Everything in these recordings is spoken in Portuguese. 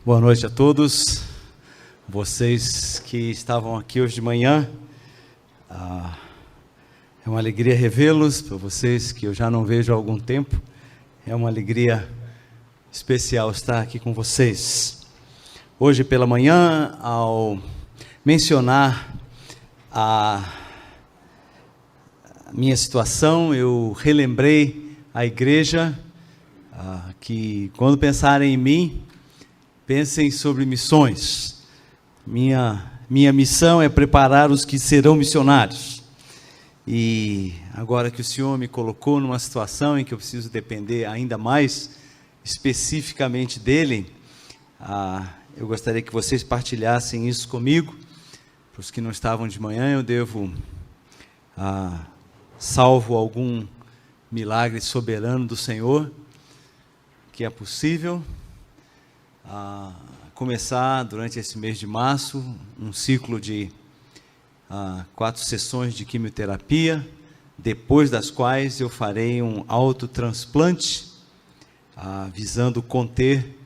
Boa noite a todos, vocês que estavam aqui hoje de manhã. É uma alegria revê-los, para vocês que eu já não vejo há algum tempo. É uma alegria especial estar aqui com vocês. Hoje pela manhã, ao mencionar a minha situação, eu relembrei a igreja que quando pensarem em mim, pensem sobre missões. Minha missão é preparar os que serão missionários. E agora que o Senhor me colocou numa situação em que eu preciso depender ainda mais especificamente dEle, eu gostaria que vocês partilhassem isso comigo. Para os que não estavam de manhã, eu devo, salvo algum milagre soberano do Senhor, que é possível, começar durante esse mês de março um ciclo de 4 sessões de quimioterapia, depois das quais eu farei um autotransplante, visando conter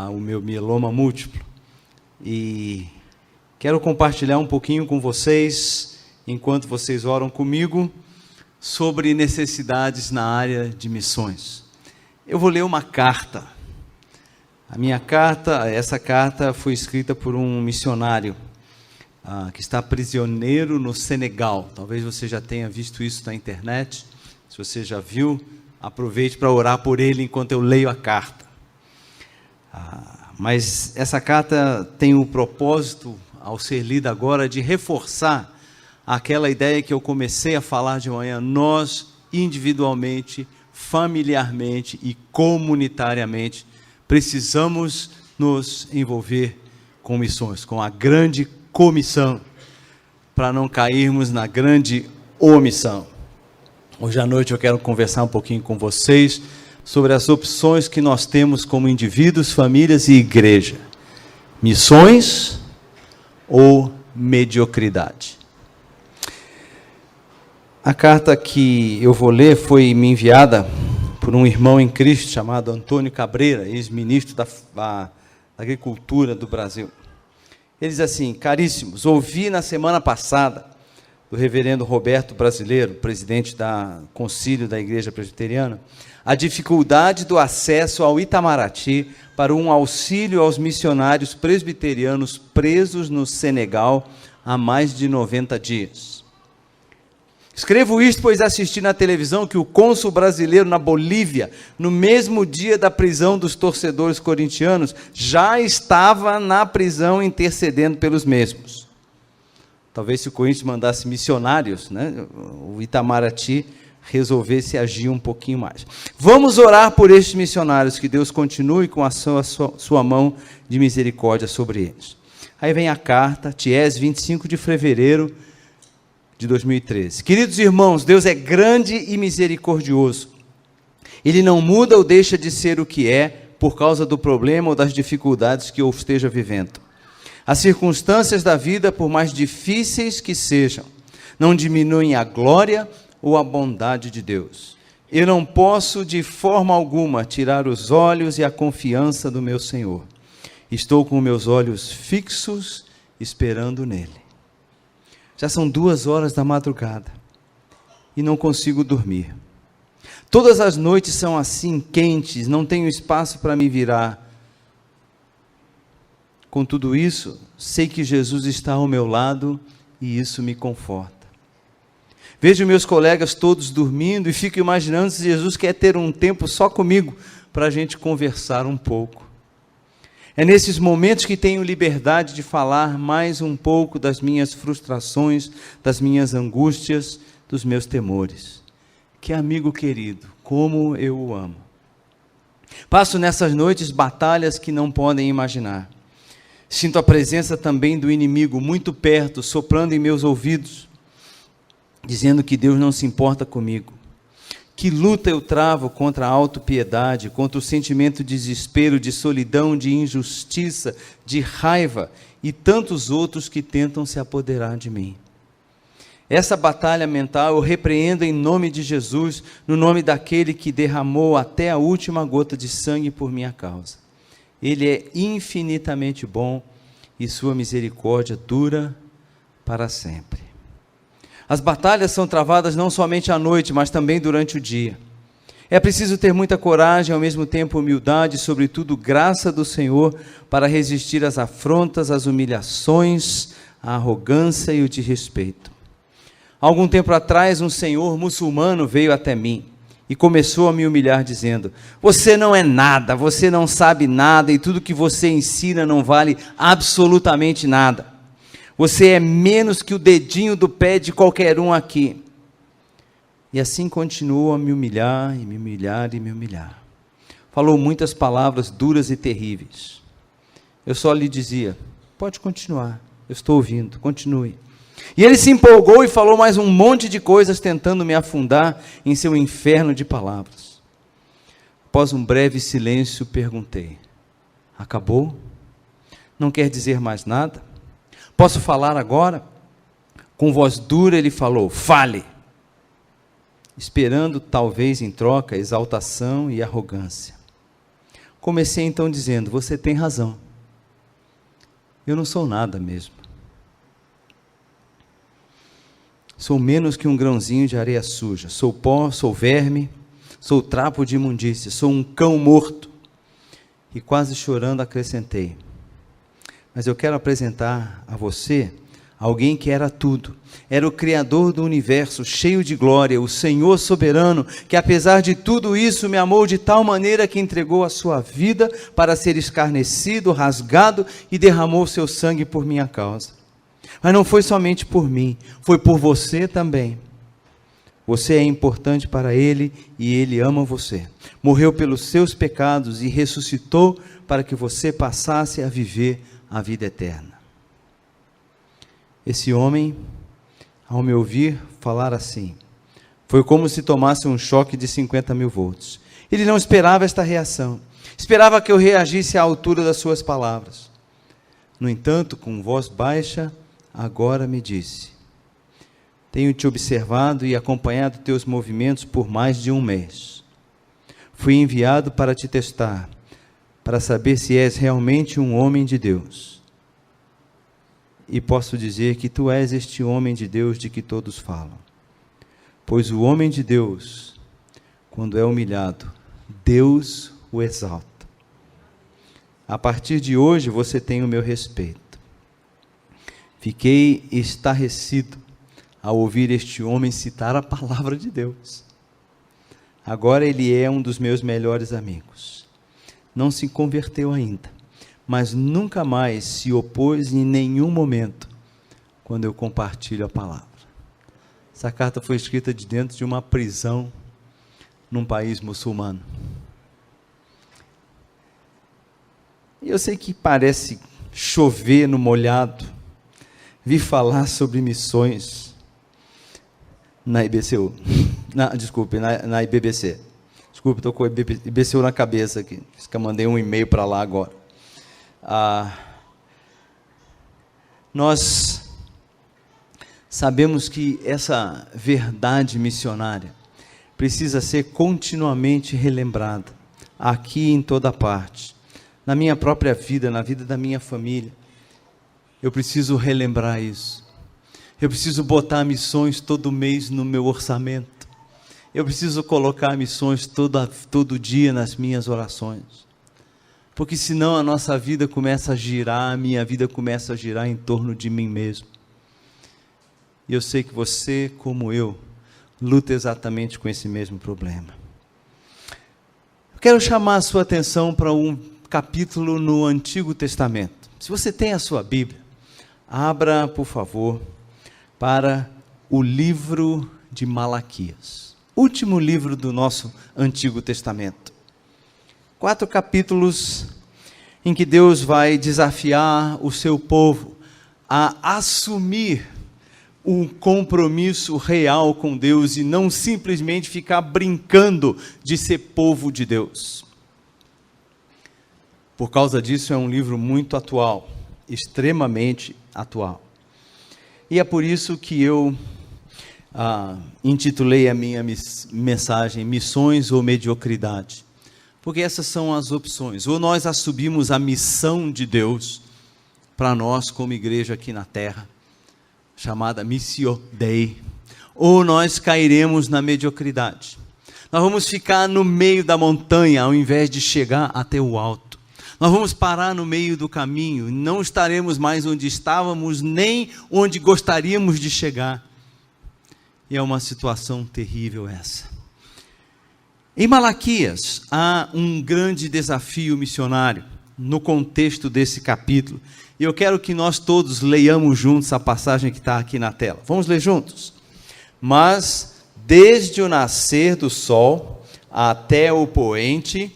o meu mieloma múltiplo. E quero compartilhar um pouquinho com vocês, enquanto vocês oram comigo, sobre necessidades na área de missões. Eu vou ler uma carta. Essa carta foi escrita por um missionário que está prisioneiro no Senegal. Talvez você já tenha visto isso na internet. Se você já viu, aproveite para orar por ele enquanto eu leio a carta. Mas essa carta tem o propósito, ao ser lida agora, de reforçar aquela ideia que eu comecei a falar de manhã. Nós, individualmente, familiarmente e comunitariamente, precisamos nos envolver com missões, com a grande comissão, para não cairmos na grande omissão. Hoje à noite eu quero conversar um pouquinho com vocês sobre as opções que nós temos como indivíduos, famílias e igreja. Missões ou mediocridade? A carta que eu vou ler foi me enviada por um irmão em Cristo chamado Antônio Cabreira, ex-ministro da Agricultura do Brasil. Ele diz assim: caríssimos, ouvi na semana passada do reverendo Roberto Brasileiro, presidente da Concílio da Igreja Presbiteriana, a dificuldade do acesso ao Itamaraty para um auxílio aos missionários presbiterianos presos no Senegal há mais de 90 dias. Escrevo isto, pois assisti na televisão que o cônsul brasileiro na Bolívia, no mesmo dia da prisão dos torcedores corintianos, já estava na prisão intercedendo pelos mesmos. Talvez se o Corinthians mandasse missionários, né, o Itamaraty resolvesse agir um pouquinho mais. Vamos orar por estes missionários, que Deus continue com a sua mão de misericórdia sobre eles. Aí vem a carta, Ties, 25 de fevereiro de 2013. Queridos irmãos, Deus é grande e misericordioso. Ele não muda ou deixa de ser o que é por causa do problema ou das dificuldades que eu esteja vivendo. As circunstâncias da vida, por mais difíceis que sejam, não diminuem a glória ou a bondade de Deus. Eu não posso de forma alguma tirar os olhos e a confiança do meu Senhor. Estou com meus olhos fixos, esperando nele. Já são 2 horas da madrugada e não consigo dormir. Todas as noites são assim, quentes, não tenho espaço para me virar. Com tudo isso, sei que Jesus está ao meu lado e isso me conforta. Vejo meus colegas todos dormindo e fico imaginando se Jesus quer ter um tempo só comigo para a gente conversar um pouco. É nesses momentos que tenho liberdade de falar mais um pouco das minhas frustrações, das minhas angústias, dos meus temores. Que amigo querido, como eu o amo. Passo nessas noites batalhas que não podem imaginar. Sinto a presença também do inimigo muito perto, soprando em meus ouvidos, dizendo que Deus não se importa comigo. Que luta eu travo contra a autopiedade, contra o sentimento de desespero, de solidão, de injustiça, de raiva e tantos outros que tentam se apoderar de mim. Essa batalha mental eu repreendo em nome de Jesus, no nome daquele que derramou até a última gota de sangue por minha causa. Ele é infinitamente bom e sua misericórdia dura para sempre. As batalhas são travadas não somente à noite, mas também durante o dia. É preciso ter muita coragem, ao mesmo tempo humildade e, sobretudo, graça do Senhor para resistir às afrontas, às humilhações, à arrogância e o desrespeito. Algum tempo atrás, um senhor muçulmano veio até mim e começou a me humilhar, dizendo: você não é nada, você não sabe nada e tudo que você ensina não vale absolutamente nada. Você é menos que o dedinho do pé de qualquer um aqui. E assim continuou a me humilhar, e me humilhar, e me humilhar. Falou muitas palavras duras e terríveis. Eu só lhe dizia: pode continuar, eu estou ouvindo, continue. E ele se empolgou e falou mais um monte de coisas, tentando me afundar em seu inferno de palavras. Após um breve silêncio, perguntei: acabou? Não quer dizer mais nada? Posso falar agora? Com voz dura ele falou: fale. Esperando talvez em troca exaltação e arrogância. Comecei então dizendo: você tem razão, eu não sou nada mesmo. Sou menos que um grãozinho de areia suja, sou pó, sou verme, sou trapo de imundícia, sou um cão morto. E quase chorando acrescentei: mas eu quero apresentar a você alguém que era tudo, era o Criador do universo, cheio de glória, o Senhor soberano, que apesar de tudo isso me amou de tal maneira que entregou a sua vida para ser escarnecido, rasgado e derramou seu sangue por minha causa. Mas não foi somente por mim, foi por você também. Você é importante para Ele e Ele ama você. Morreu pelos seus pecados e ressuscitou para que você passasse a viver a vida eterna. Esse homem, ao me ouvir falar assim, foi como se tomasse um choque de 50 mil volts. Ele não esperava esta reação, esperava que eu reagisse à altura das suas palavras. No entanto, com voz baixa, agora me disse: tenho te observado e acompanhado teus movimentos por mais de um mês. Fui enviado para te testar, para saber se és realmente um homem de Deus. E posso dizer que tu és este homem de Deus de que todos falam. Pois o homem de Deus, quando é humilhado, Deus o exalta. A partir de hoje você tem o meu respeito. Fiquei estarrecido ao ouvir este homem citar a palavra de Deus. Agora ele é um dos meus melhores amigos. Não se converteu ainda, mas nunca mais se opôs em nenhum momento quando eu compartilho a palavra. Essa carta foi escrita de dentro de uma prisão num país muçulmano. E eu sei que parece chover no molhado vir falar sobre missões na IBCU, na IBBC. Desculpe, estou com o IBCU na cabeça aqui, acho que eu mandei um e-mail para lá agora. Nós sabemos que essa verdade missionária precisa ser continuamente relembrada, aqui e em toda parte, na minha própria vida, na vida da minha família. Eu preciso relembrar isso. Eu preciso botar missões todo mês no meu orçamento. Eu preciso colocar missões todo dia nas minhas orações. Porque senão a nossa vida começa a girar, a minha vida começa a girar em torno de mim mesmo. E eu sei que você, como eu, luta exatamente com esse mesmo problema. Eu quero chamar a sua atenção para um capítulo no Antigo Testamento. Se você tem a sua Bíblia, abra, por favor, para o livro de Malaquias. Último livro do nosso Antigo Testamento. 4 capítulos em que Deus vai desafiar o seu povo a assumir um compromisso real com Deus e não simplesmente ficar brincando de ser povo de Deus. Por causa disso, é um livro muito atual, extremamente atual. E é por isso que eu intitulei a minha mensagem Missões ou Mediocridade? Porque essas são as opções. Ou nós assumimos a missão de Deus para nós como igreja aqui na terra, chamada Missio Dei, ou nós cairemos na mediocridade. Nós vamos ficar no meio da montanha ao invés de chegar até o alto. Nós vamos parar no meio do caminho, não estaremos mais onde estávamos, nem onde gostaríamos de chegar. E é uma situação terrível essa. Em Malaquias, há um grande desafio missionário no contexto desse capítulo. E eu quero que nós todos leiamos juntos a passagem que está aqui na tela. Vamos ler juntos? Mas, desde o nascer do sol até o poente,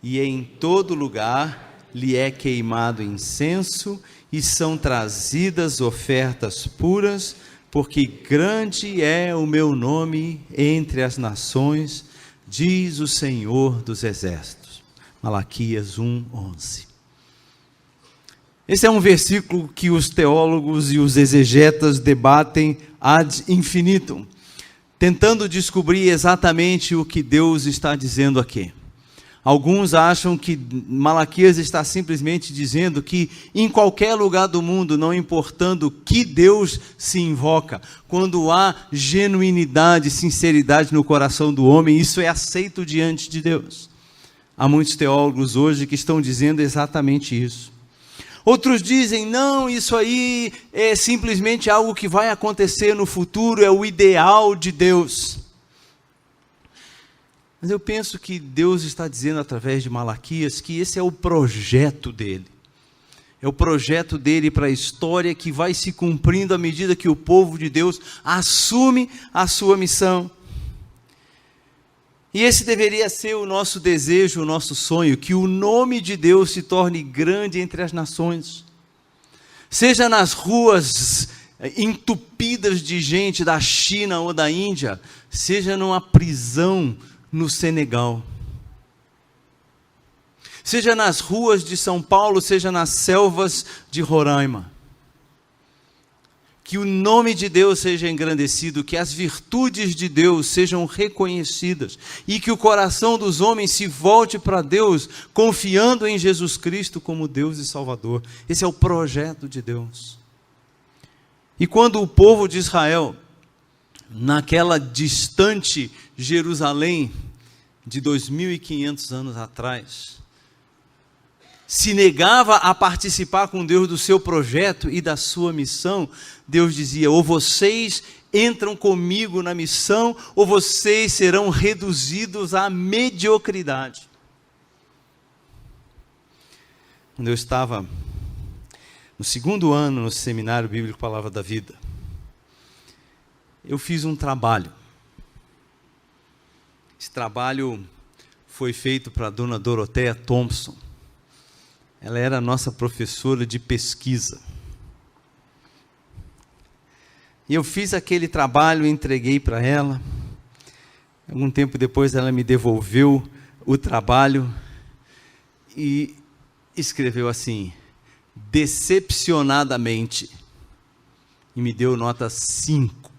e em todo lugar lhe é queimado incenso, e são trazidas ofertas puras, porque grande é o meu nome entre as nações, diz o Senhor dos Exércitos. Malaquias 1:11. Esse é um versículo que os teólogos e os exegetas debatem ad infinitum, tentando descobrir exatamente o que Deus está dizendo aqui. Alguns acham que Malaquias está simplesmente dizendo que em qualquer lugar do mundo, não importando que Deus se invoca, quando há genuinidade, sinceridade no coração do homem, isso é aceito diante de Deus. Há muitos teólogos hoje que estão dizendo exatamente isso. Outros dizem, não, isso aí é simplesmente algo que vai acontecer no futuro, é o ideal de Deus. Mas eu penso que Deus está dizendo através de Malaquias que esse é o projeto dele. É o projeto dele para a história que vai se cumprindo à medida que o povo de Deus assume a sua missão. E esse deveria ser o nosso desejo, o nosso sonho, que o nome de Deus se torne grande entre as nações. Seja nas ruas entupidas de gente da China ou da Índia, seja numa prisão no Senegal, seja nas ruas de São Paulo, seja nas selvas de Roraima, que o nome de Deus seja engrandecido, que as virtudes de Deus sejam reconhecidas, e que o coração dos homens se volte para Deus, confiando em Jesus Cristo como Deus e Salvador. Esse é o projeto de Deus. E quando o povo de Israel, naquela distante Jerusalém de 2.500 anos atrás, se negava a participar com Deus do seu projeto e da sua missão, Deus dizia, ou vocês entram comigo na missão, ou vocês serão reduzidos à mediocridade. Quando eu estava no 2º ano no Seminário Bíblico Palavra da Vida, eu fiz um trabalho. Esse trabalho foi feito para a dona Doroteia Thompson. Ela era a nossa professora de pesquisa. E eu fiz aquele trabalho e entreguei para ela. Algum tempo depois ela me devolveu o trabalho e escreveu assim, decepcionadamente, e me deu nota 5.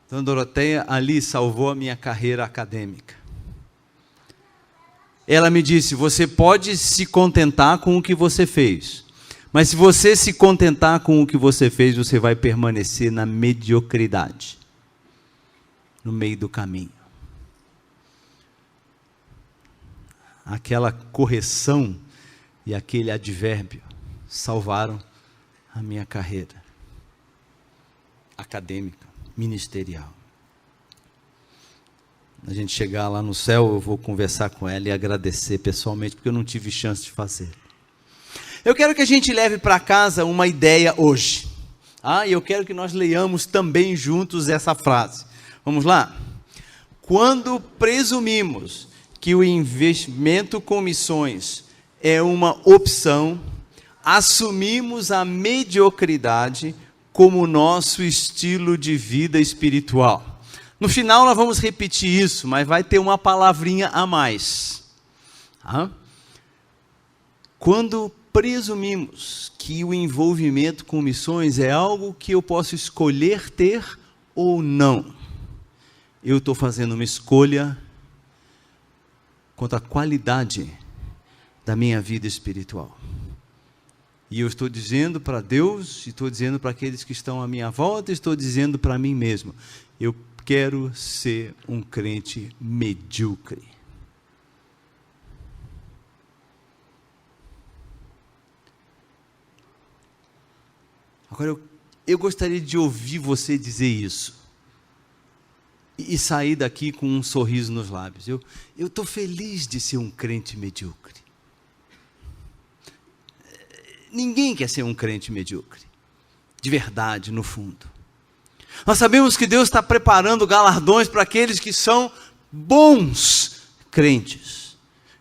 Dona Doroteia ali salvou a minha carreira acadêmica. Ela me disse, você pode se contentar com o que você fez, mas se você se contentar com o que você fez, você vai permanecer na mediocridade, no meio do caminho. Aquela correção e aquele advérbio salvaram a minha carreira acadêmica, ministerial. A gente chegar lá no céu, eu vou conversar com ela e agradecer pessoalmente, porque eu não tive chance de fazer. Eu quero que a gente leve para casa uma ideia hoje. E eu quero que nós leiamos também juntos essa frase. Vamos lá? Quando presumimos que o investimento com missões é uma opção, assumimos a mediocridade como nosso estilo de vida espiritual. No final nós vamos repetir isso, mas vai ter uma palavrinha a mais. Quando presumimos que o envolvimento com missões é algo que eu posso escolher ter ou não, eu estou fazendo uma escolha quanto à qualidade da minha vida espiritual. E eu estou dizendo para Deus, estou dizendo para aqueles que estão à minha volta, estou dizendo para mim mesmo, eu quero ser um crente medíocre. Agora, eu gostaria de ouvir você dizer isso. E sair daqui com um sorriso nos lábios. Eu estou feliz de ser um crente medíocre. Ninguém quer ser um crente medíocre. De verdade, no fundo. Nós sabemos que Deus está preparando galardões para aqueles que são bons crentes.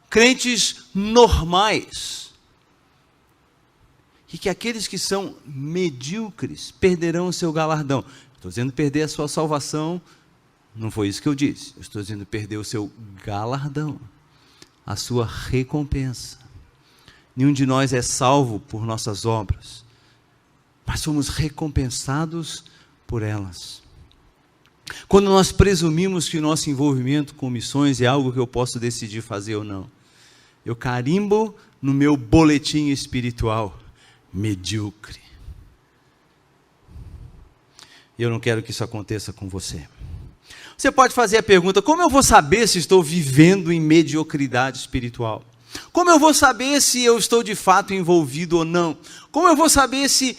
Crentes normais. E que aqueles que são medíocres perderão o seu galardão. Estou dizendo perder a sua salvação. Não foi isso que eu disse. Eu estou dizendo perder o seu galardão, a sua recompensa. Nenhum de nós é salvo por nossas obras, mas somos recompensados por elas. Quando nós presumimos que o nosso envolvimento com missões é algo que eu posso decidir fazer ou não, eu carimbo no meu boletim espiritual, medíocre. E eu não quero que isso aconteça com você. Você pode fazer a pergunta, como eu vou saber se estou vivendo em mediocridade espiritual? Como eu vou saber se eu estou de fato envolvido ou não? Como eu vou saber se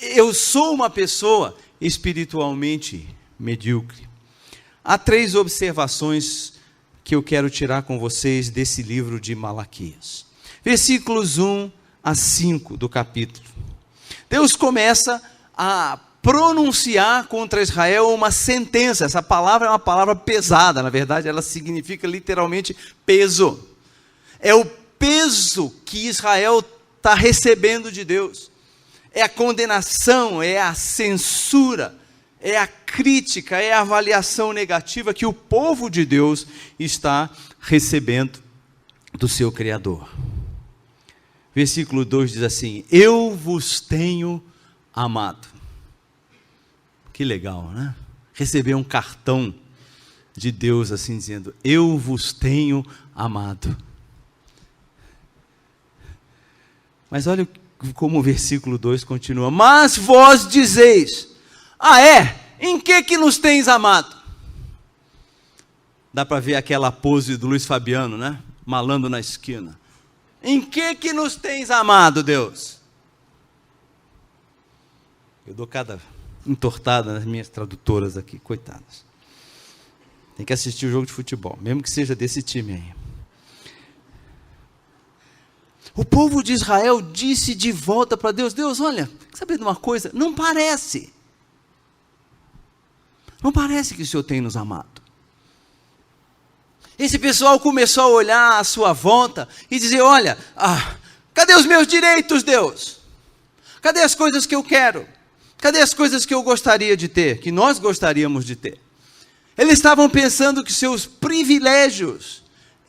eu sou uma pessoa espiritualmente medíocre? Há 3 observações que eu quero tirar com vocês desse livro de Malaquias. Versículos 1 a 5 do capítulo. Deus começa a pronunciar contra Israel uma sentença. Essa palavra é uma palavra pesada, na verdade ela significa literalmente peso. É o peso que Israel está recebendo de Deus. É a condenação, é a censura, é a crítica, é a avaliação negativa que o povo de Deus está recebendo do seu Criador. Versículo 2 diz assim: eu vos tenho amado. Que legal, né? Receber um cartão de Deus assim dizendo, eu vos tenho amado. Mas olha como o versículo 2 continua, mas vós dizeis, em que nos tens amado? Dá para ver aquela pose do Luiz Fabiano, né? Malando na esquina. Em que nos tens amado, Deus? Eu dou cada entortada nas minhas tradutoras aqui, coitadas. Tem que assistir o jogo de futebol, mesmo que seja desse time aí. O povo de Israel disse de volta para Deus, Deus, olha, sabe de uma coisa? Não parece que o Senhor tem nos amado. Esse pessoal começou a olhar à sua volta e dizer, olha, cadê os meus direitos, Deus? Cadê as coisas que eu quero? Cadê as coisas que eu gostaria de ter, que nós gostaríamos de ter? Eles estavam pensando que seus privilégios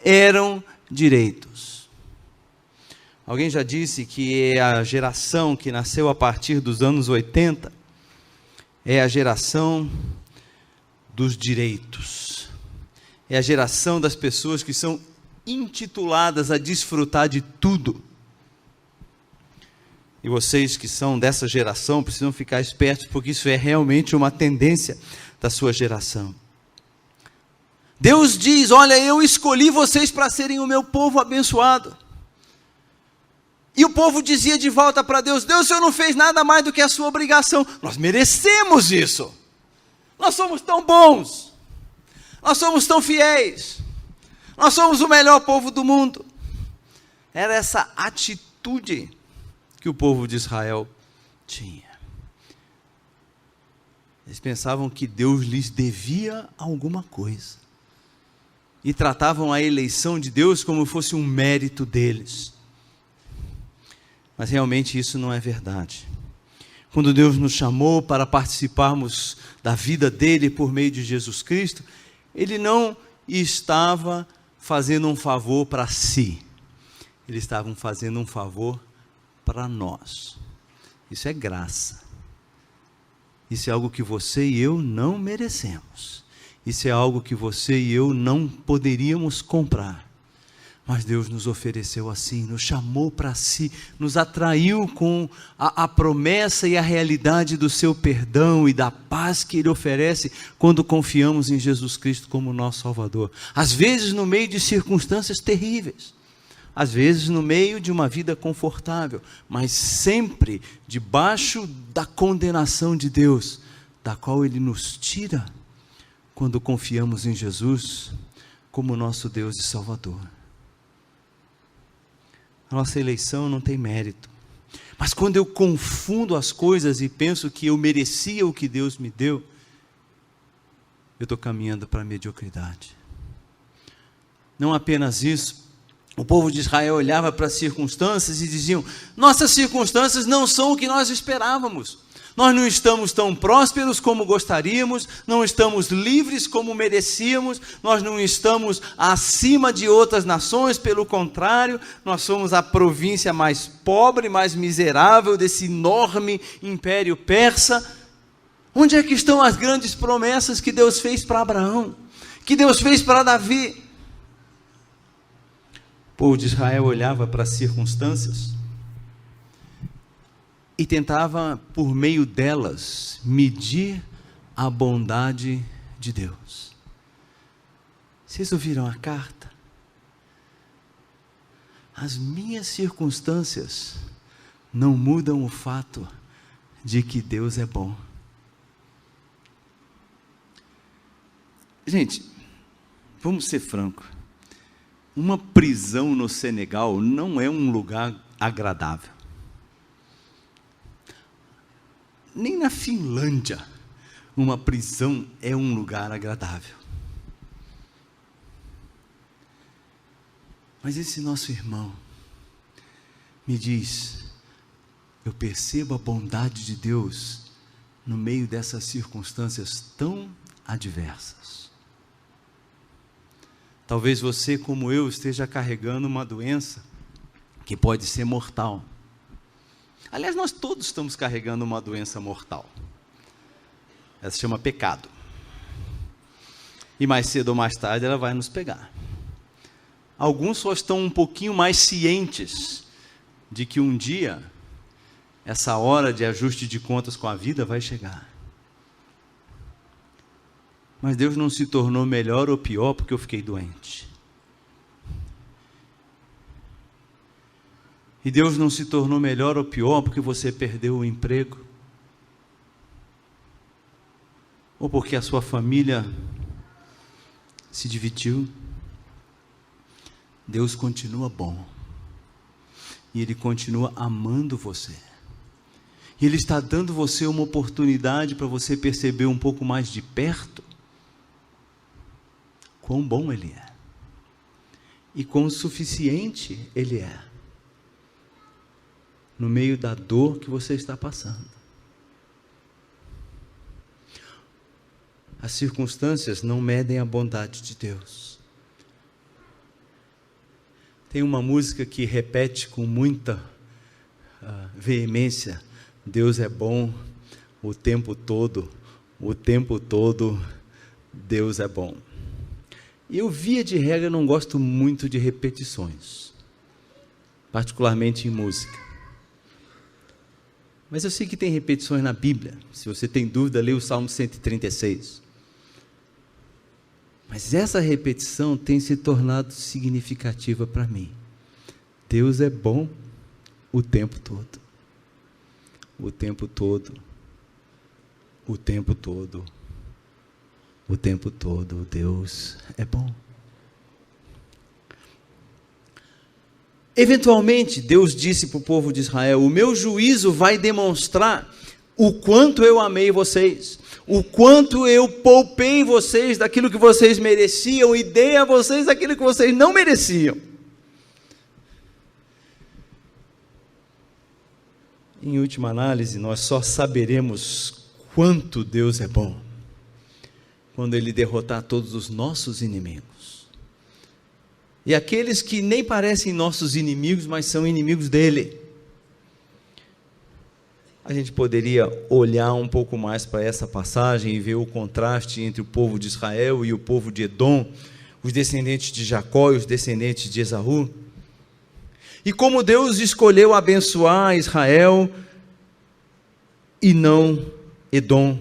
eram direitos. Alguém já disse que a geração que nasceu a partir dos anos 80 é a geração dos direitos. É a geração das pessoas que são intituladas a desfrutar de tudo. E vocês que são dessa geração precisam ficar espertos, porque isso é realmente uma tendência da sua geração. Deus diz, olha, eu escolhi vocês para serem o meu povo abençoado. E o povo dizia de volta para Deus, Deus, o Senhor não fez nada mais do que a sua obrigação. Nós merecemos isso. Nós somos tão bons. Nós somos tão fiéis. Nós somos o melhor povo do mundo. Era essa atitude que o povo de Israel tinha. Eles pensavam que Deus lhes devia alguma coisa. E tratavam a eleição de Deus como fosse um mérito deles. Mas realmente isso não é verdade. Quando Deus nos chamou para participarmos da vida dele por meio de Jesus Cristo, ele não estava fazendo um favor para si. Ele estava fazendo um favor para nós. Isso é graça. Isso é algo que você e eu não merecemos. Isso é algo que você e eu não poderíamos comprar. Mas Deus nos ofereceu assim, nos chamou para si, nos atraiu com a promessa e a realidade do seu perdão e da paz que Ele oferece quando confiamos em Jesus Cristo como nosso Salvador. Às vezes no meio de circunstâncias terríveis, às vezes no meio de uma vida confortável, mas sempre debaixo da condenação de Deus, da qual Ele nos tira quando confiamos em Jesus como nosso Deus e Salvador. A nossa eleição não tem mérito, mas quando eu confundo as coisas e penso que eu merecia o que Deus me deu, eu estou caminhando para a mediocridade. Não apenas isso, o povo de Israel olhava para as circunstâncias e diziam: nossas circunstâncias não são o que nós esperávamos. Nós não estamos tão prósperos como gostaríamos, não estamos livres como merecíamos, nós não estamos acima de outras nações, pelo contrário, nós somos a província mais pobre, mais miserável desse enorme império persa. Onde é que estão as grandes promessas que Deus fez para Abraão, que Deus fez para Davi? O povo de Israel olhava para as circunstâncias e tentava, por meio delas, medir a bondade de Deus. Vocês ouviram a carta? As minhas circunstâncias não mudam o fato de que Deus é bom. Gente, vamos ser francos. Uma prisão no Senegal não é um lugar agradável. Nem na Finlândia, uma prisão é um lugar agradável. Mas esse nosso irmão me diz: eu percebo a bondade de Deus no meio dessas circunstâncias tão adversas. Talvez você, como eu, esteja carregando uma doença que pode ser mortal. Aliás, nós todos estamos carregando uma doença mortal. Ela se chama pecado. E mais cedo ou mais tarde ela vai nos pegar. Alguns só estão um pouquinho mais cientes de que um dia essa hora de ajuste de contas com a vida vai chegar. Mas Deus não se tornou melhor ou pior porque eu fiquei doente. E Deus não se tornou melhor ou pior porque você perdeu o emprego, ou porque a sua família se dividiu. Deus continua bom, e Ele continua amando você, e Ele está dando você uma oportunidade para você perceber um pouco mais de perto quão bom Ele é, e quão suficiente Ele é, no meio da dor que você está passando. As circunstâncias não medem a bondade de Deus. Tem uma música que repete com muita veemência: Deus é bom o tempo todo Deus é bom. E eu, via de regra, não gosto muito de repetições, particularmente em música. Mas eu sei que tem repetições na Bíblia. Se você tem dúvida, lê o Salmo 136. Mas essa repetição tem se tornado significativa para mim. Deus é bom o tempo todo. O tempo todo. O tempo todo. O tempo todo. Deus é bom. Eventualmente, Deus disse para o povo de Israel: o meu juízo vai demonstrar o quanto eu amei vocês, o quanto eu poupei vocês daquilo que vocês mereciam e dei a vocês aquilo que vocês não mereciam. Em última análise, nós só saberemos quanto Deus é bom quando Ele derrotar todos os nossos inimigos. E aqueles que nem parecem nossos inimigos, mas são inimigos dEle. A gente poderia olhar um pouco mais para essa passagem e ver o contraste entre o povo de Israel e o povo de Edom, os descendentes de Jacó e os descendentes de Esaú. E como Deus escolheu abençoar Israel e não Edom.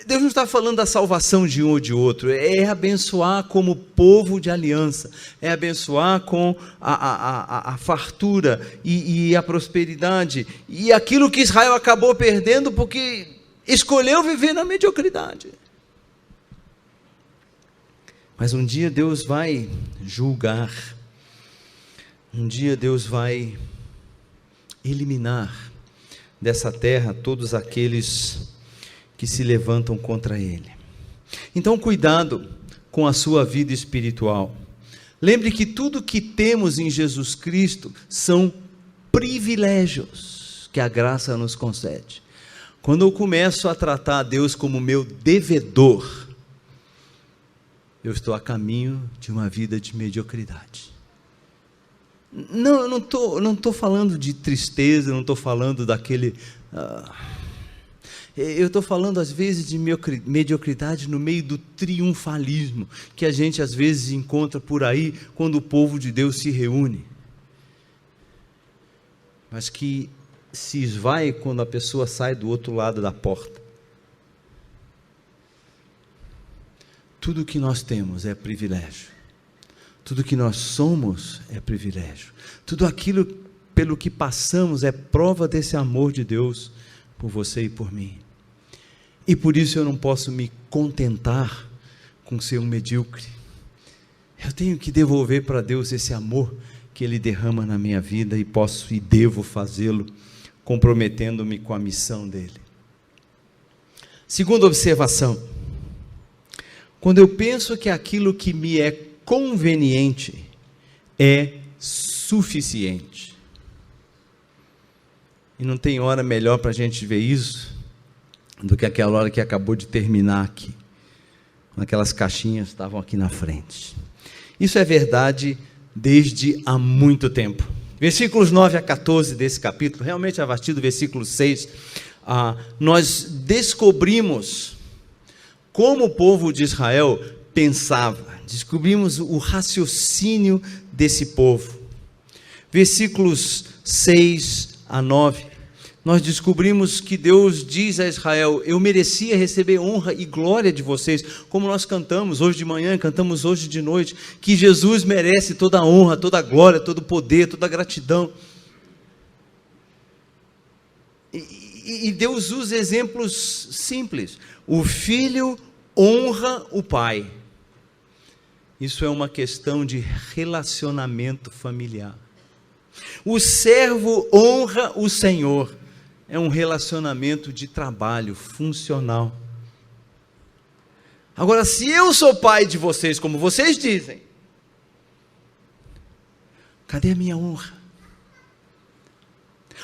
Deus não está falando da salvação de um ou de outro, é abençoar como povo de aliança, é abençoar com a fartura e a prosperidade, e aquilo que Israel acabou perdendo porque escolheu viver na mediocridade. Mas um dia Deus vai julgar, um dia Deus vai eliminar dessa terra todos aqueles que se levantam contra ele. Então, cuidado com a sua vida espiritual. Lembre que tudo que temos em Jesus Cristo são privilégios que a graça nos concede. Quando eu começo a tratar Deus como meu devedor, eu estou a caminho de uma vida de mediocridade. Não, eu não estou falando de tristeza, não estou falando daquele... eu estou falando às vezes de mediocridade no meio do triunfalismo que a gente às vezes encontra por aí quando o povo de Deus se reúne, mas que se esvai quando a pessoa sai do outro lado da porta. Tudo que nós temos é privilégio, tudo que nós somos é privilégio, tudo aquilo pelo que passamos é prova desse amor de Deus por você e por mim. E por isso eu não posso me contentar com ser um medíocre. Eu tenho que devolver para Deus esse amor que Ele derrama na minha vida, e posso e devo fazê-lo comprometendo-me com a missão dEle. Segunda observação: quando eu penso que aquilo que me é conveniente é suficiente, e não tem hora melhor para a gente ver isso do que aquela hora que acabou de terminar aqui, aquelas caixinhas estavam aqui na frente. Isso é verdade desde há muito tempo. Versículos 9 a 14 desse capítulo, realmente a partir do versículo 6, nós descobrimos como o povo de Israel pensava, descobrimos o raciocínio desse povo. Versículos 6 a 9, nós descobrimos que Deus diz a Israel: eu merecia receber honra e glória de vocês, como nós cantamos hoje de manhã, cantamos hoje de noite, que Jesus merece toda a honra, toda a glória, todo o poder, toda a gratidão. E Deus usa exemplos simples. O filho honra o pai. Isso é uma questão de relacionamento familiar. O servo honra o Senhor. É um relacionamento de trabalho funcional. Agora, se eu sou pai de vocês, como vocês dizem, cadê a minha honra?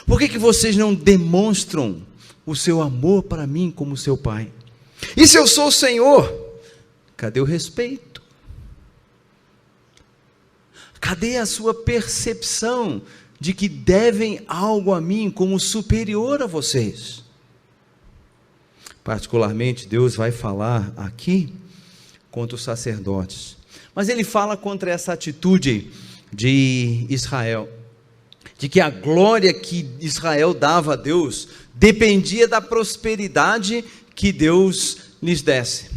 Por que vocês não demonstram o seu amor para mim como seu pai? E se eu sou o Senhor, cadê o respeito? Cadê a sua percepção de que devem algo a mim como superior a vocês? Particularmente, Deus vai falar aqui contra os sacerdotes, mas Ele fala contra essa atitude de Israel, de que a glória que Israel dava a Deus dependia da prosperidade que Deus lhes desse.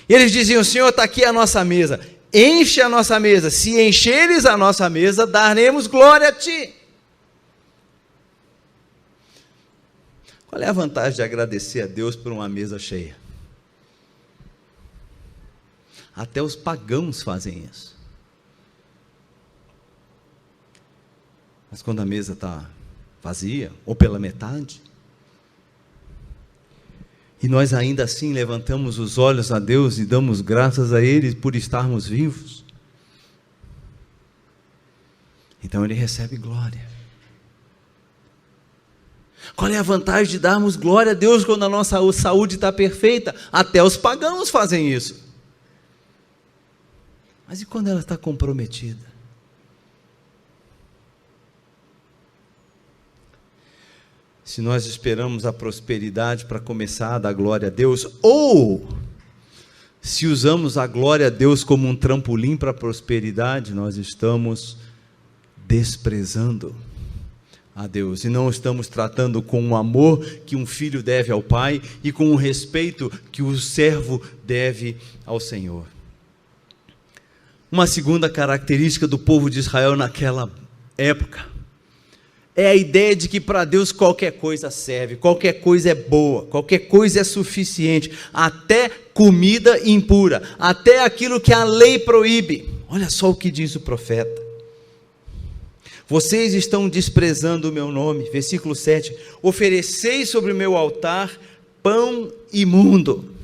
E eles diziam: Senhor, está aqui a nossa mesa, enche a nossa mesa, se encheres a nossa mesa, daremos glória a Ti. Qual é a vantagem de agradecer a Deus por uma mesa cheia? Até os pagãos fazem isso. Mas quando a mesa está vazia, ou pela metade, e nós ainda assim levantamos os olhos a Deus e damos graças a Ele por estarmos vivos, então Ele recebe glória. Qual é a vantagem de darmos glória a Deus quando a nossa saúde está perfeita? Até os pagãos fazem isso. Mas e quando ela está comprometida? se nós esperamos a prosperidade para começar a dar glória a Deus, ou se usamos a glória a Deus como um trampolim para a prosperidade, nós estamos desprezando a Deus, e não estamos tratando com o amor que um filho deve ao pai, e com o respeito que o servo deve ao Senhor. Uma segunda característica do povo de Israel naquela época, é a ideia de que para Deus qualquer coisa serve, qualquer coisa é boa, qualquer coisa é suficiente, até comida impura, até aquilo que a lei proíbe. Olha só o que diz o profeta: vocês estão desprezando o meu nome, versículo 7, ofereceis sobre o meu altar pão imundo.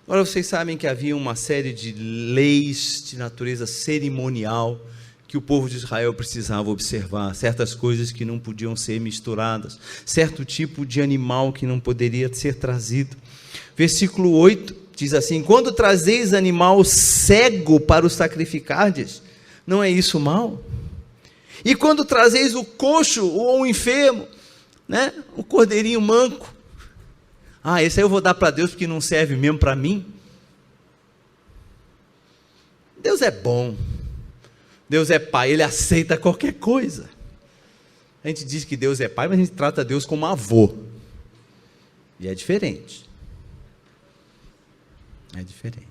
Agora vocês sabem que havia uma série de leis de natureza cerimonial que o povo de Israel precisava observar, certas coisas que não podiam ser misturadas, certo tipo de animal que não poderia ser trazido. Versículo 8 diz assim: quando trazeis animal cego para o sacrificardes, não é isso mal? E quando trazeis o coxo ou o enfermo, né, o cordeirinho manco, esse aí eu vou dar para Deus porque não serve mesmo para mim. Deus é bom, Deus é pai, Ele aceita qualquer coisa. A gente diz que Deus é pai, mas a gente trata Deus como avô, e é diferente. É diferente.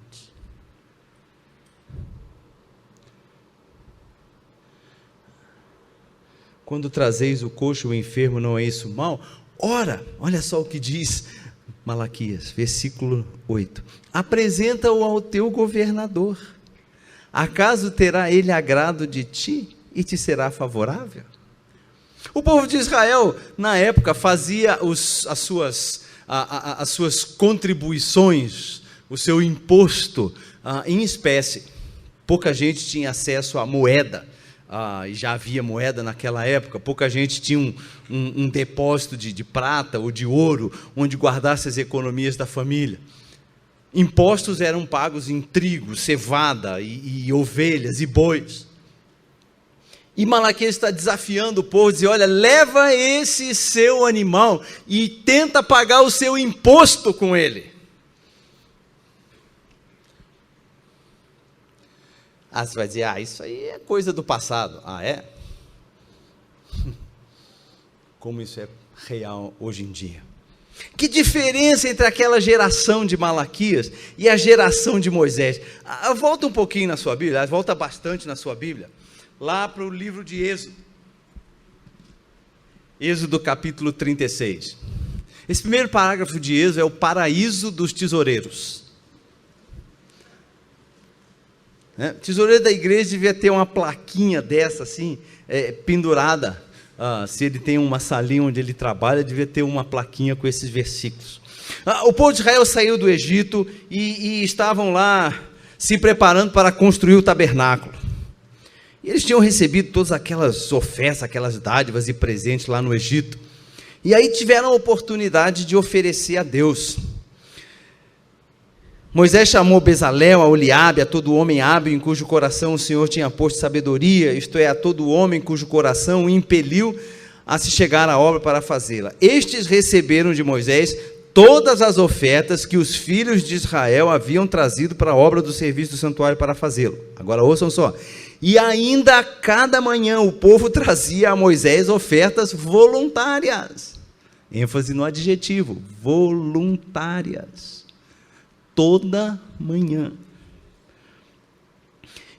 Quando trazeis o coxo ou o enfermo, não é isso mal? Ora, olha só o que diz Malaquias, versículo 8: apresenta-o ao teu governador, acaso terá ele agrado de ti e te será favorável? O povo de Israel, na época, fazia as suas contribuições, o seu imposto em espécie. Pouca gente tinha acesso à moeda, e já havia moeda naquela época. Pouca gente tinha um depósito de prata ou de ouro, onde guardasse as economias da família. Impostos eram pagos em trigo, cevada, e ovelhas e bois. E Malaquias está desafiando o povo, dizer: olha, leva esse seu animal e tenta pagar o seu imposto com ele. Você vai dizer: isso aí é coisa do passado. É? Como isso é real hoje em dia. Que diferença entre aquela geração de Malaquias e a geração de Moisés. Volta um pouquinho na sua Bíblia, volta bastante na sua Bíblia, lá para o livro de Êxodo. Êxodo capítulo 36. Esse primeiro parágrafo de Êxodo é o paraíso dos tesoureiros. Tesoureiro da igreja devia ter uma plaquinha dessa assim, pendurada. Se ele tem uma salinha onde ele trabalha, devia ter uma plaquinha com esses versículos. O povo de Israel saiu do Egito e estavam lá se preparando para construir o tabernáculo. E eles tinham recebido todas aquelas ofertas, aquelas dádivas e presentes lá no Egito. E aí tiveram a oportunidade de oferecer a Deus. Moisés chamou Bezalel, a Oliabe, a todo homem hábil em cujo coração o Senhor tinha posto sabedoria, isto é, a todo homem cujo coração o impeliu a se chegar à obra para fazê-la. Estes receberam de Moisés todas as ofertas que os filhos de Israel haviam trazido para a obra do serviço do santuário para fazê-lo. Agora ouçam só. E ainda a cada manhã o povo trazia a Moisés ofertas voluntárias. ênfase no adjetivo, voluntárias. Toda manhã.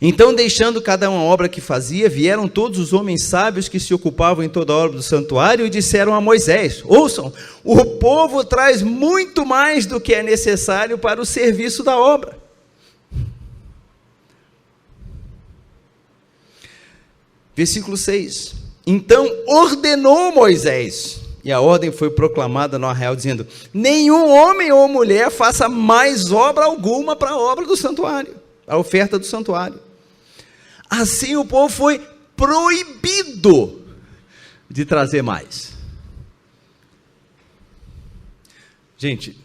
Então, deixando cada uma obra que fazia, vieram todos os homens sábios que se ocupavam em toda a obra do santuário e disseram a Moisés: ouçam, o povo traz muito mais do que é necessário para o serviço da obra. Versículo 6. Então ordenou Moisés, e a ordem foi proclamada no arraial, dizendo: nenhum homem ou mulher faça mais obra alguma para a obra do santuário, a oferta do santuário. Assim o povo foi proibido de trazer mais. Gente,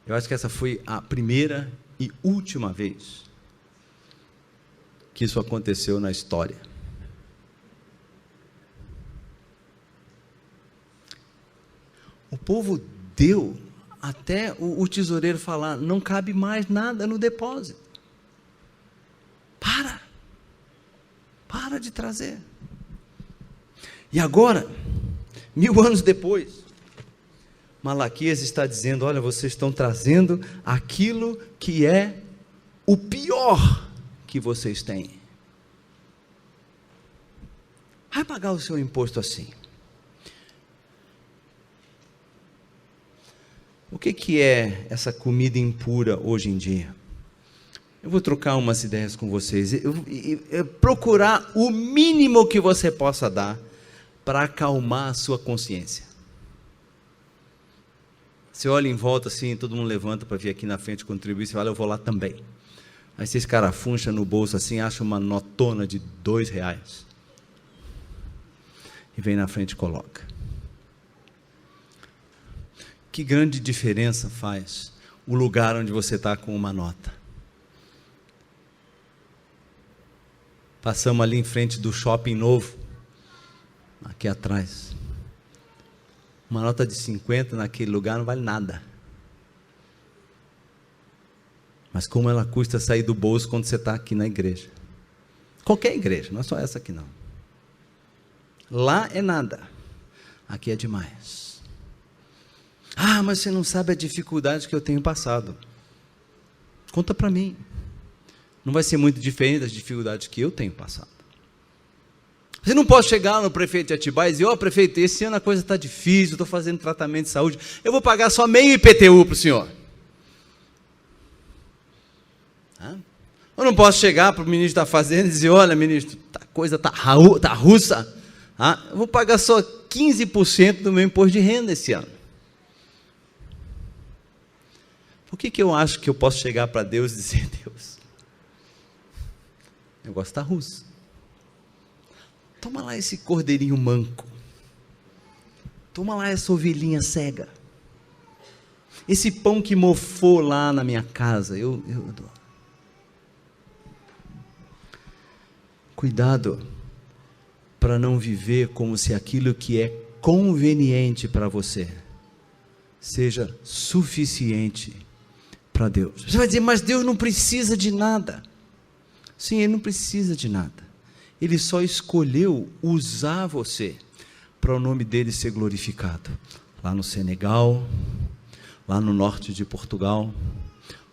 eu acho que essa foi a primeira e última vez que isso aconteceu na história. povo deu até o tesoureiro falar: não cabe mais nada no depósito. Para de trazer. E agora, 1000 anos depois, Malaquias está dizendo: olha, vocês estão trazendo aquilo que é o pior que vocês têm. Vai pagar o seu imposto assim. O que é essa comida impura hoje em dia? Eu vou trocar umas ideias com vocês. Procurar o mínimo que você possa dar para acalmar a sua consciência. Você olha em volta assim, todo mundo levanta para vir aqui na frente contribuir, você fala: eu vou lá também. Aí você escarafuncha no bolso assim, acha uma notona de R$2 e vem na frente e coloca. Que grande diferença faz o lugar onde você está com uma nota. Passamos ali em frente do shopping novo, aqui atrás. Uma nota de 50 naquele lugar não vale nada. Mas como ela custa sair do bolso quando você está aqui na igreja. Qualquer igreja, não é só essa aqui não. Lá é nada, aqui é demais. Ah, mas você não sabe a dificuldade que eu tenho passado. Conta para mim. Não vai ser muito diferente das dificuldades que eu tenho passado. Você não pode chegar no prefeito de Atibaia e dizer: ó, prefeito, esse ano a coisa está difícil, estou fazendo tratamento de saúde, eu vou pagar só meio IPTU para o senhor. Eu não posso chegar para o ministro da Fazenda e dizer: olha, ministro, a coisa está russa, eu vou pagar só 15% do meu imposto de renda esse ano. Por que eu acho que eu posso chegar para Deus e dizer: Deus, o negócio está russo. Toma lá esse cordeirinho manco. Toma lá essa ovelhinha cega. Esse pão que mofou lá na minha casa, eu dou. Cuidado para não viver como se aquilo que é conveniente para você seja suficiente para Deus. Você vai dizer: mas Deus não precisa de nada. Sim, Ele não precisa de nada. Ele só escolheu usar você para o nome dele ser glorificado. Lá no Senegal, lá no norte de Portugal,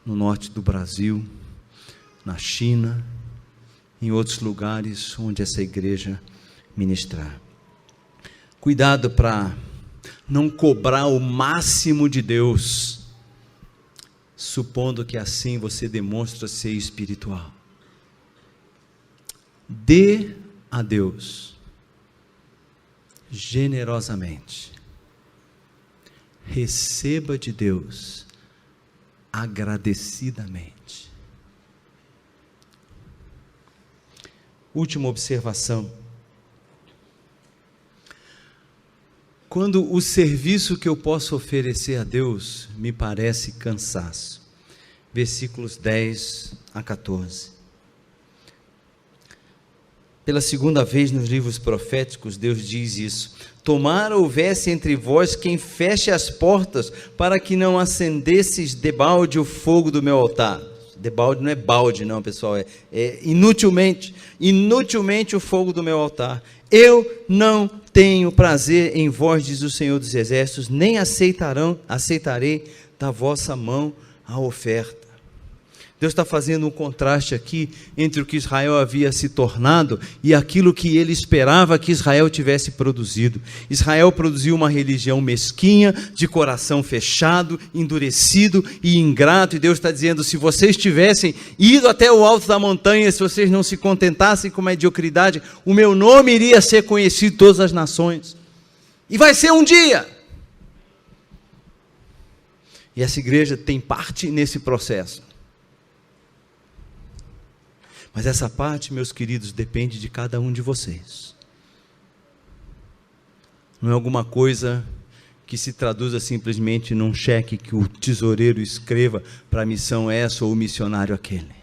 no norte do Brasil, na China, em outros lugares onde essa igreja ministrar. Cuidado para não cobrar o máximo de Deus, supondo que assim você demonstra ser espiritual. Dê a Deus generosamente. Receba de Deus agradecidamente. Última observação. Quando o serviço que eu posso oferecer a Deus me parece cansaço. Versículos 10 a 14. Pela segunda vez nos livros proféticos, Deus diz isso: tomara houvesse entre vós quem feche as portas, para que não acendesses debalde o fogo do meu altar. Debalde não é balde não, pessoal, é inutilmente o fogo do meu altar. Eu não tenho prazer em vós, diz o Senhor dos Exércitos, nem aceitarei da vossa mão a oferta. Deus está fazendo um contraste aqui entre o que Israel havia se tornado e aquilo que ele esperava que Israel tivesse produzido. Israel produziu uma religião mesquinha, de coração fechado, endurecido e ingrato, e Deus está dizendo: se vocês tivessem ido até o alto da montanha, se vocês não se contentassem com mediocridade, o meu nome iria ser conhecido em todas as nações. E vai ser um dia. E essa igreja tem parte nesse processo. Mas essa parte, meus queridos, depende de cada um de vocês. Não é alguma coisa que se traduza simplesmente num cheque que o tesoureiro escreva para a missão essa ou o missionário aquele.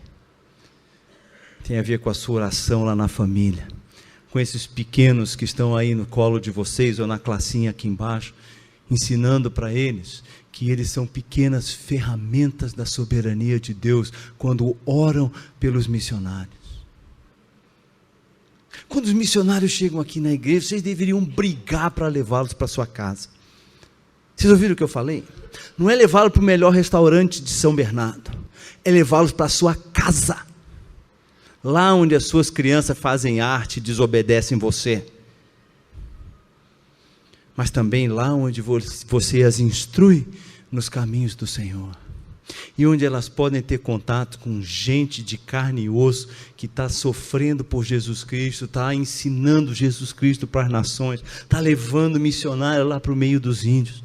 Tem a ver com a sua oração lá na família, com esses pequenos que estão aí no colo de vocês ou na classinha aqui embaixo, ensinando para eles que eles são pequenas ferramentas da soberania de Deus quando oram pelos missionários. Quando os missionários chegam aqui na igreja, vocês deveriam brigar para levá-los para sua casa. Vocês ouviram o que eu falei? Não é levá-los para o melhor restaurante de São Bernardo, é levá-los para a sua casa, lá onde as suas crianças fazem arte e desobedecem você, mas também lá onde você as instrui nos caminhos do Senhor, e onde elas podem ter contato com gente de carne e osso, que está sofrendo por Jesus Cristo, está ensinando Jesus Cristo para as nações, está levando missionário lá para o meio dos índios.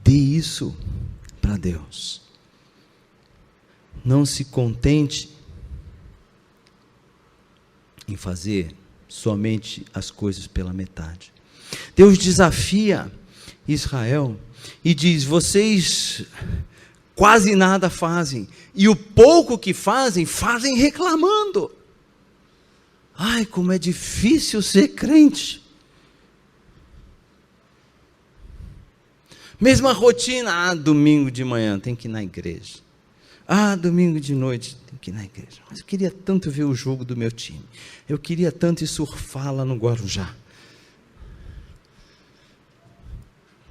Dê isso para Deus. Não se contente em fazer somente as coisas pela metade. Deus desafia Israel e diz: vocês quase nada fazem, e o pouco que fazem, fazem reclamando. Ai, como é difícil ser crente. Mesma rotina, domingo de manhã tem que ir na igreja. Domingo de noite tem que ir na igreja. Mas eu queria tanto ver o jogo do meu time. Eu queria tanto ir surfar lá no Guarujá.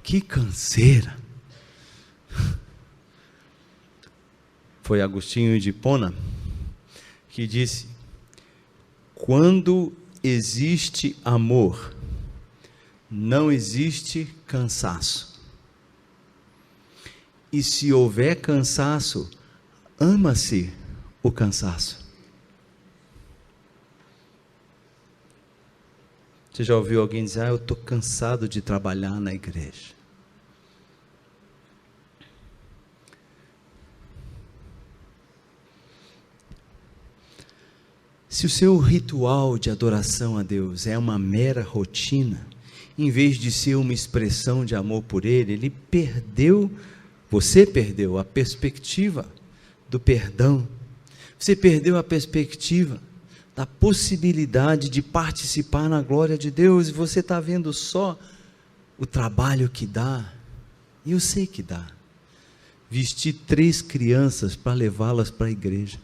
Que canseira. Foi Agostinho de Hipona que disse: quando existe amor, não existe cansaço. E se houver cansaço, ama-se o cansaço. Você já ouviu alguém dizer: eu estou cansado de trabalhar na igreja? Se o seu ritual de adoração a Deus é uma mera rotina, em vez de ser uma expressão de amor por Ele, você perdeu a perspectiva do perdão, você perdeu a perspectiva da possibilidade de participar na glória de Deus, e você está vendo só o trabalho que dá, e eu sei que dá, vestir 3 crianças para levá-las para a igreja.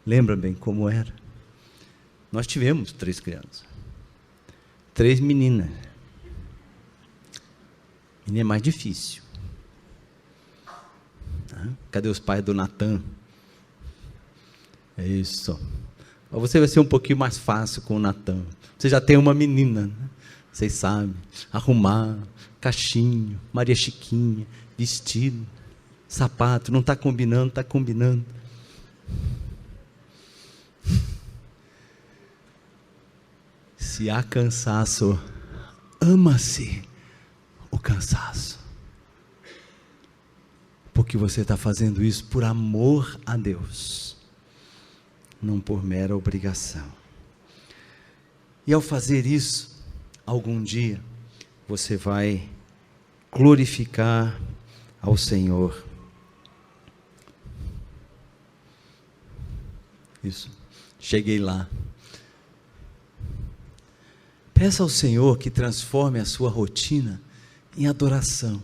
Lembra bem como era? Nós tivemos 3 crianças, 3 meninas. Menina é mais difícil. Cadê os pais do Natan? É isso. Mas você vai ser um pouquinho mais fácil com o Natan. Você já tem uma menina, né? Vocês sabem, arrumar, cachinho, Maria Chiquinha, vestido, sapato, não está combinando, está combinando. Se há cansaço, ama-se o cansaço. Porque você está fazendo isso por amor a Deus, não por mera obrigação. E ao fazer isso, algum dia, você vai glorificar ao Senhor. Isso, cheguei lá. Peça ao Senhor que transforme a sua rotina em adoração.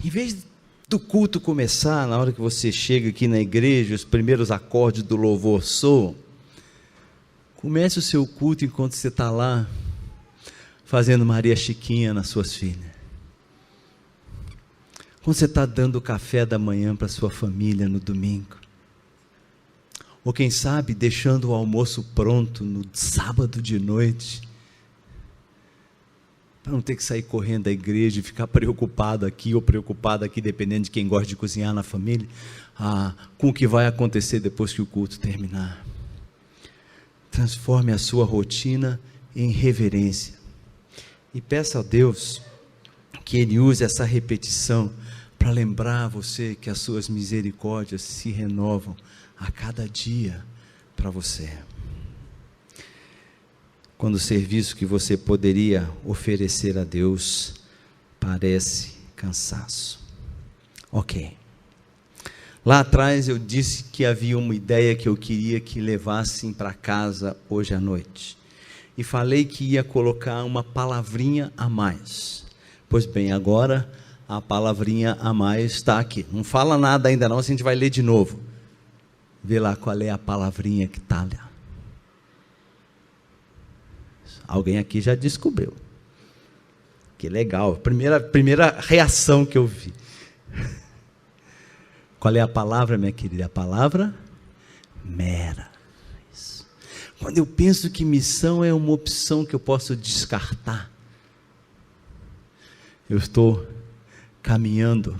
Em vez do culto começar, na hora que você chega aqui na igreja, os primeiros acordes do louvor soam, comece o seu culto enquanto você está lá, fazendo Maria Chiquinha nas suas filhas. Quando você está dando o café da manhã para a sua família no domingo. Ou quem sabe, deixando o almoço pronto no sábado de noite, para não ter que sair correndo da igreja e ficar preocupado aqui ou preocupado aqui, dependendo de quem gosta de cozinhar na família, com o que vai acontecer depois que o culto terminar. Transforme a sua rotina em reverência. E peça a Deus que Ele use essa repetição para lembrar você que as suas misericórdias se renovam a cada dia para você. Quando o serviço que você poderia oferecer a Deus parece cansaço. Ok. Lá atrás eu disse que havia uma ideia que eu queria que levassem para casa hoje à noite. E falei que ia colocar uma palavrinha a mais. Pois bem, agora a palavrinha a mais está aqui. Não fala nada ainda não, a gente vai ler de novo. Vê lá qual é a palavrinha que está ali. Alguém aqui já descobriu. Que legal, primeira reação que eu vi. Qual é a palavra, minha querida? A palavra mera. Isso. Quando eu penso que missão é uma opção que eu posso descartar, eu estou caminhando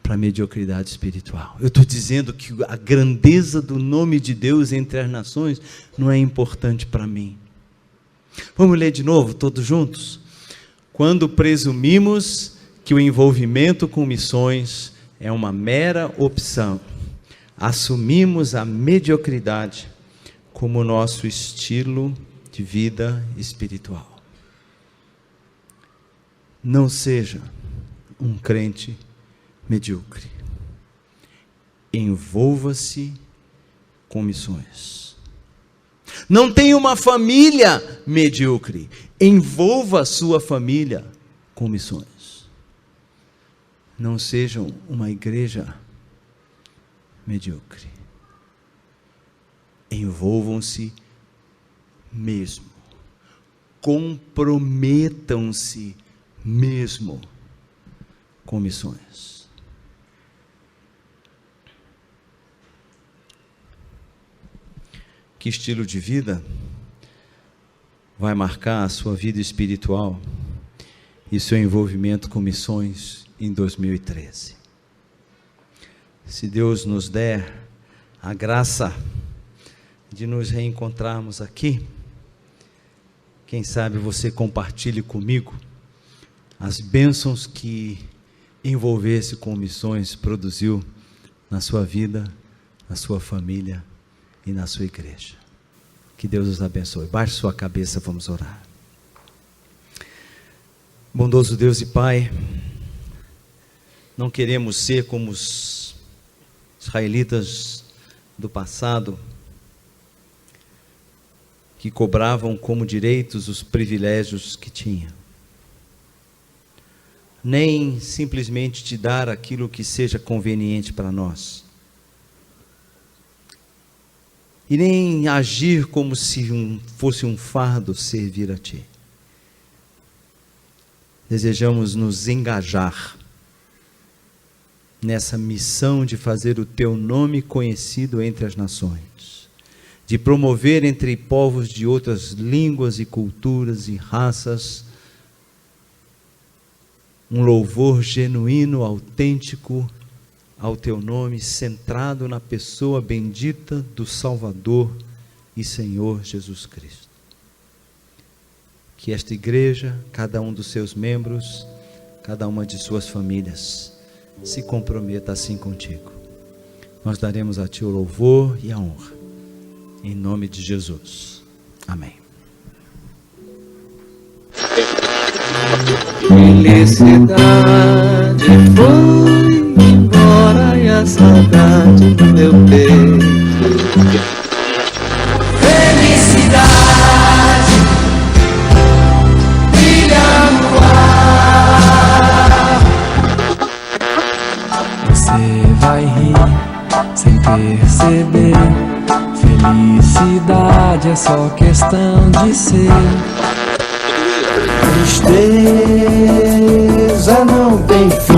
para a mediocridade espiritual. Eu estou dizendo que a grandeza do nome de Deus entre as nações não é importante para mim. Vamos ler de novo, todos juntos? Quando presumimos que o envolvimento com missões é uma mera opção, assumimos a mediocridade como nosso estilo de vida espiritual. Não seja um crente medíocre. Envolva-se com missões. Não tenha uma família medíocre. Envolva a sua família com missões. Não sejam uma igreja medíocre. Envolvam-se mesmo. Comprometam-se mesmo com missões. Que estilo de vida vai marcar a sua vida espiritual e seu envolvimento com missões em 2013? Se Deus nos der a graça de nos reencontrarmos aqui, quem sabe você compartilhe comigo as bênçãos que envolver-se com missões produziu na sua vida, na sua família e na sua igreja. Que Deus os abençoe. Baixe sua cabeça, vamos orar. Bondoso Deus e Pai, não queremos ser como os israelitas do passado, que cobravam como direitos os privilégios que tinham. Nem simplesmente te dar aquilo que seja conveniente para nós. E nem agir como se fosse um fardo servir a Ti. Desejamos nos engajar nessa missão de fazer o Teu nome conhecido entre as nações, de promover entre povos de outras línguas e culturas e raças um louvor genuíno, autêntico ao Teu nome, centrado na pessoa bendita do Salvador e Senhor Jesus Cristo. Que esta igreja, cada um dos seus membros, cada uma de suas famílias, se comprometa assim contigo. Nós daremos a Ti o louvor e a honra, em nome de Jesus. Amém. Felicidade foi embora e a saudade do meu peito. Felicidade brilha no ar. Você vai rir sem perceber. Felicidade é só questão de ser. Tristeza não tem fim.